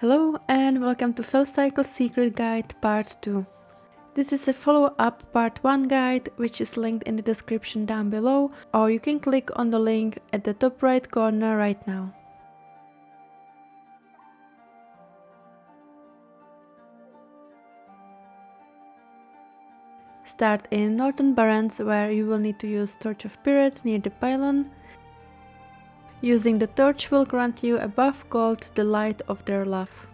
Hello and welcome to Felcycle Secret Guide Part 2. This is a follow-up Part 1 guide which is linked in the description down below, or you can click on the link at the top right corner right now. Start in Northern Barrens, where you will need to use Torch of Pirate near the pylon. Using the torch will grant you a buff called the Light of Their Love.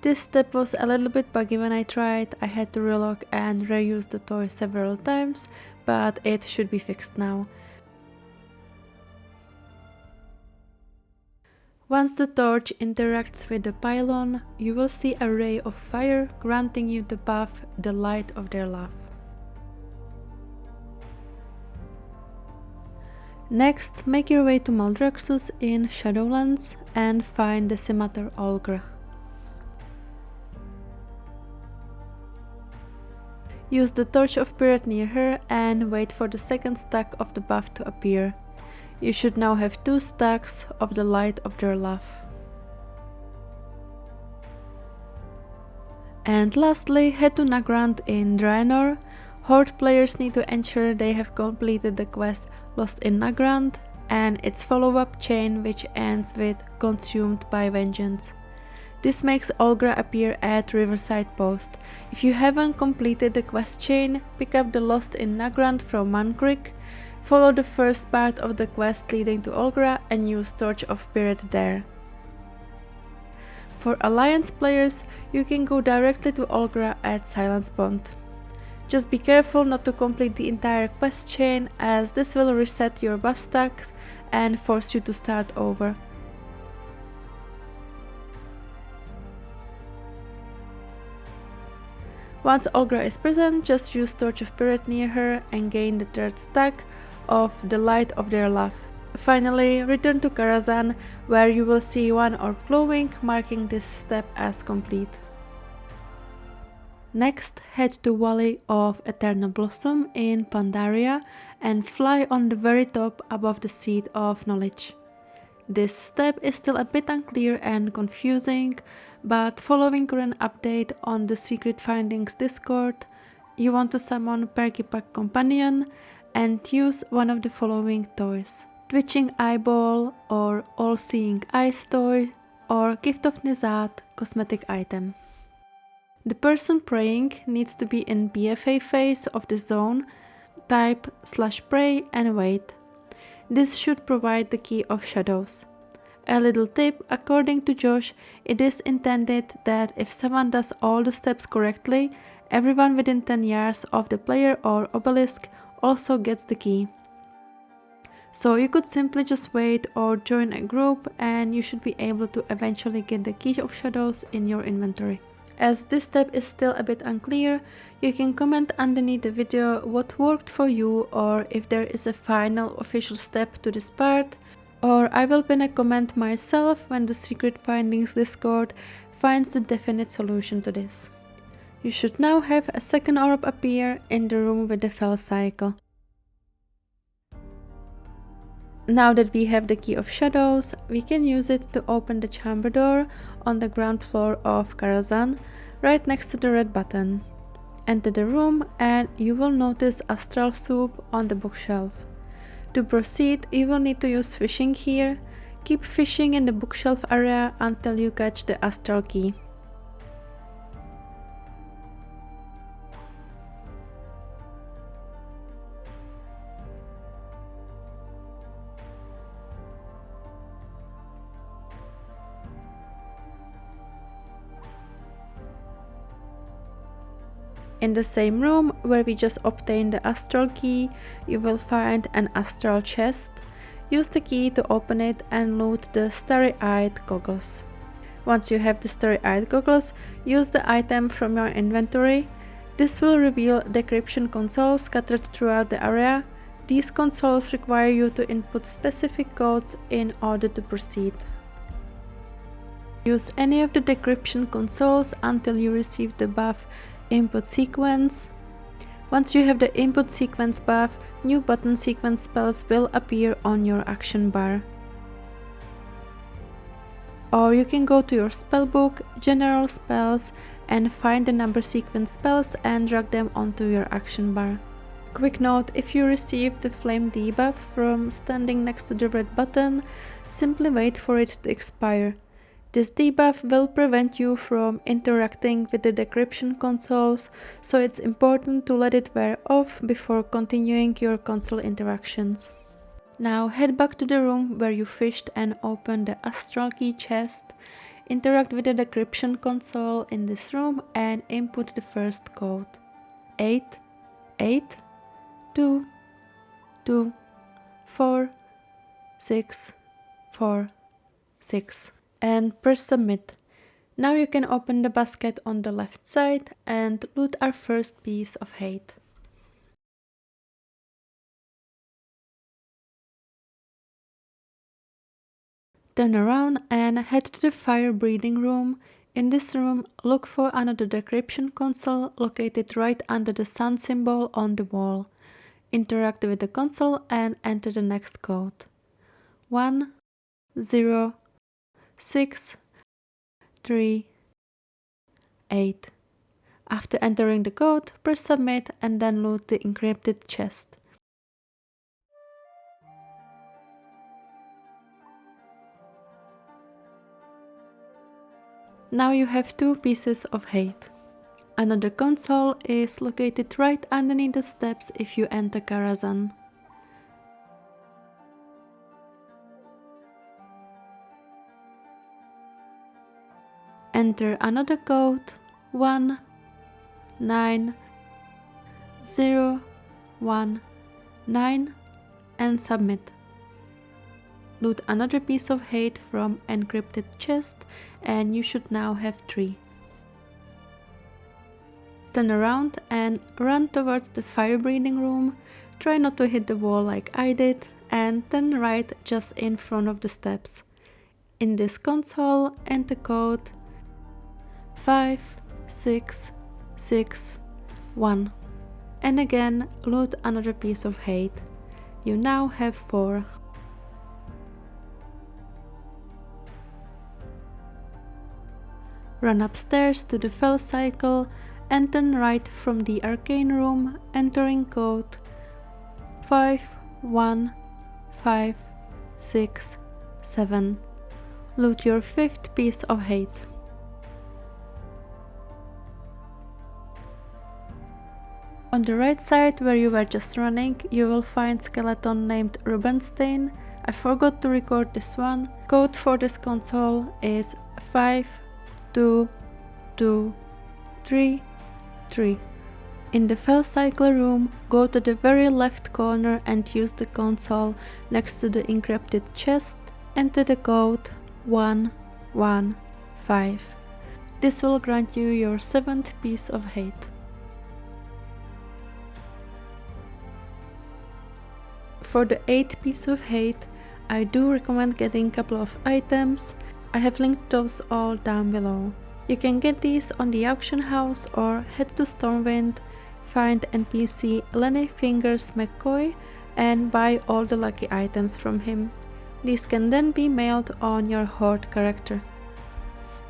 This step was a little bit buggy when I tried. I had to relog and reuse the toy several times, but it should be fixed now. Once the torch interacts with the pylon, you will see a ray of fire granting you the buff, the Light of Their Love. Next, make your way to Maldraxxus in Shadowlands and find Decimator Olgra. Use the Torch of Pirate near her and wait for the second stack of the buff to appear. You should now have 2 stacks of the Light of Their Love. And lastly, head to Nagrand in Draenor. Horde players need to ensure they have completed the quest Lost in Nagrand and its follow-up chain, which ends with Consumed by Vengeance. This makes Olgra appear at Riverside Post. If you haven't completed the quest chain, pick up the Lost in Nagrand from Mancreek, follow the first part of the quest leading to Olgra and use Torch of Pirate there. For Alliance players, you can go directly to Olgra at Silence Pond. Just be careful not to complete the entire quest chain, as this will reset your buff stacks and force you to start over. Once Olgra is present, just use Torch of Pirate near her and gain the 3rd stack of the Light of Their Love. Finally, return to Karazhan, where you will see one orb glowing, marking this step as complete. Next, head to Vale of Eternal Blossom in Pandaria and fly on the very top above the Seat of Knowledge. This step is still a bit unclear and confusing, but following current update on the Secret Findings Discord, you want to summon Perkypack Companion and use one of the following toys: Twitching Eyeball or All-Seeing Eyes toy or Gift of Nizat cosmetic item. The person praying needs to be in BFA phase of the zone, type /pray and wait. This should provide the Key of Shadows. A little tip: according to Josh, it is intended that if someone does all the steps correctly, everyone within 10 yards of the player or Obelisk also gets the key. So you could simply just wait or join a group and you should be able to eventually get the Key of Shadows in your inventory. As this step is still a bit unclear, you can comment underneath the video what worked for you, or if there is a final official step to this part, or I will pin a comment myself when the Secret Findings Discord finds the definite solution to this. You should now have a second orb appear in the room with the Felcycle. Now that we have the Key of Shadows, we can use it to open the chamber door on the ground floor of Karazhan, right next to the red button. Enter the room and you will notice Astral soup on the bookshelf. To proceed, you will need to use fishing here. Keep fishing in the bookshelf area until you catch the Astral key. In the same room where we just obtained the Astral key, you will find an Astral chest. Use the key to open it and loot the Starry-Eyed Goggles. Once you have the Starry-Eyed Goggles, use the item from your inventory. This will reveal decryption consoles scattered throughout the area. These consoles require you to input specific codes in order to proceed. Use any of the decryption consoles until you receive the buff Input Sequence. Once you have the input sequence buff, new button sequence spells will appear on your action bar. Or you can go to your spellbook, general spells, and find the number sequence spells and drag them onto your action bar. Quick note, if you receive the flame debuff from standing next to the red button, simply wait for it to expire. This debuff will prevent you from interacting with the decryption consoles, so it's important to let it wear off before continuing your console interactions. Now head back to the room where you fished and open the Astral key chest, interact with the decryption console in this room and input the first code. 8, 8, 2, 2, 4, 6, 4, 6. And press submit. Now you can open the basket on the left side and loot our first piece of hate. Turn around and head to the fire breathing room. In this room, look for another decryption console located right under the sun symbol on the wall. Interact with the console and enter the next code. 1, 0, 6, 3, 8. After entering the code, press submit and then loot the encrypted chest. Now you have 2 pieces of hate. Another console is located right underneath the steps if you enter Karazhan. Enter another code 1, 9, 0, 1, 9 and submit. Loot another piece of hate from Encrypted Chest and you should now have 3. Turn around and run towards the fire breathing room. Try not to hit the wall like I did and turn right just in front of the steps. In this console, enter code 5, 6, 6, 1. And again, loot another piece of hate. You now have 4. Run upstairs to the Felcycle and turn right from the Arcane Room, entering code 5, 1, 5, 6, 7. Loot your 5th piece of hate. On the right side where you were just running, you will find skeleton named Rubenstein. I forgot to record this one. Code for this console is 5, 2, 2, 3, 3. In the Felcycle Room, go to the very left corner and use the console next to the encrypted chest. Enter the code 1, 1, 5. This will grant you your 7th piece of hate. For the 8th piece of hate, I do recommend getting a couple of items. I have linked those all down below. You can get these on the auction house or head to Stormwind, find NPC Lenny Fingers McCoy and buy all the lucky items from him. These can then be mailed on your Horde character.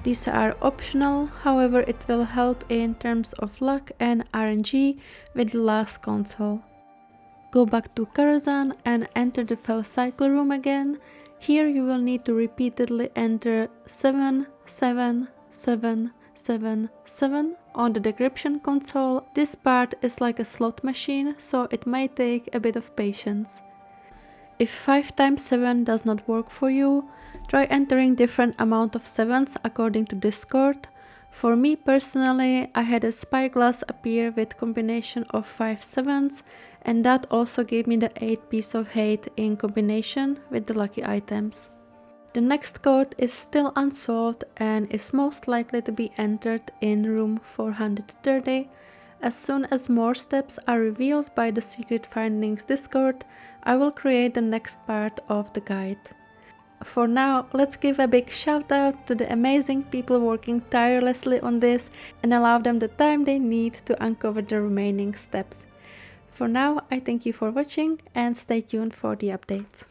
These are optional, however it will help in terms of luck and RNG with the last console. Go back to Karazhan and enter the Felcycle Room again. Here you will need to repeatedly enter 7, 7, 7, 7, 7 on the decryption console. This part is like a slot machine, so it may take a bit of patience. If 5 times 7 does not work for you, try entering different amount of 7s according to Discord. For me personally, I had a spyglass appear with combination of 5 7s and that also gave me the 8 piece of hate in combination with the lucky items. The next code is still unsolved and is most likely to be entered in room 430. As soon as more steps are revealed by the Secret Findings Discord, I will create the next part of the guide. For now, let's give a big shout out to the amazing people working tirelessly on this and allow them the time they need to uncover the remaining steps. For now, I thank you for watching and stay tuned for the updates.